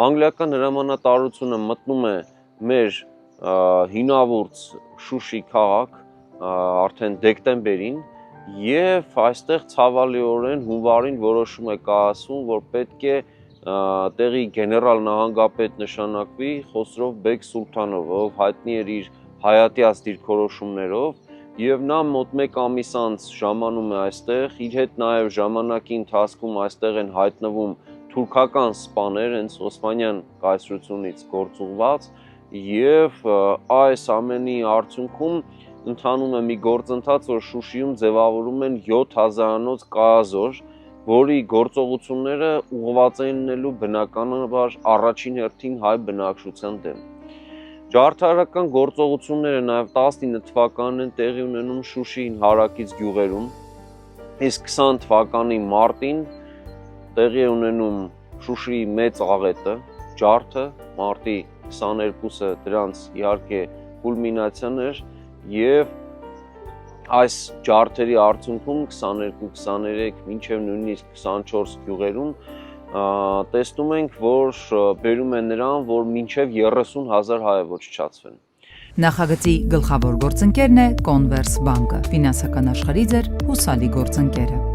անգլիական հրամանատարությունը մտնում է մեր հինավուրց Շուշի քաղաք արդեն դեկտեմբերին եւ այստեղ ցավալիորեն հունվարին որոշում է կայացում, որ պետք է տեղի գեներալ նահանգապետ նշանակվի Խոսրով Բեկ Սուլթանով, ով հայտնի էր իր հայատյաց դիրքորոշումներով եւ նա մոտ 1 ամիս անց ժամանում է այստեղ, իր հետ նաեւ ժամանակի ընթացքում այստեղ են հայտնվում թուրքական սպաներ, հենց Օսմանյան կայսրությունից գործուղված եւ այս ամենի արդյունքում ընթանում է մի գործընթաց, որ Շուշիում ձևավորում են 7000-անոց կայազոր, որի գործողությունները ուղղված են լինելու բնականաբար առաջին հերթին հայ բնակչության դեմ։ Ջարդարական գործողությունները նաև 19 թվականին են տեղի ունենում Շուշիին հարակից գյուղերում, իսկ 20 թվականի մարտին տեղի է ունենում Շուշիի մեծ աղետը, ջարդը, մարտի 22-ը դրանց իհարկե կուլմինացիան էր եւ այս ջարդերի արդյունքում 22-23 մինչև նույնիսկ 24 գյուղերում տեսնում ենք, որ բերում է նրան, որ մինչև 30,000 հայ ոչնչացվեն։ Նախագծի գլխավոր գործընկերն է Կոնվերս բանկը, ֆինանսական աշխարհի ձեր հուսալի գործընկերը։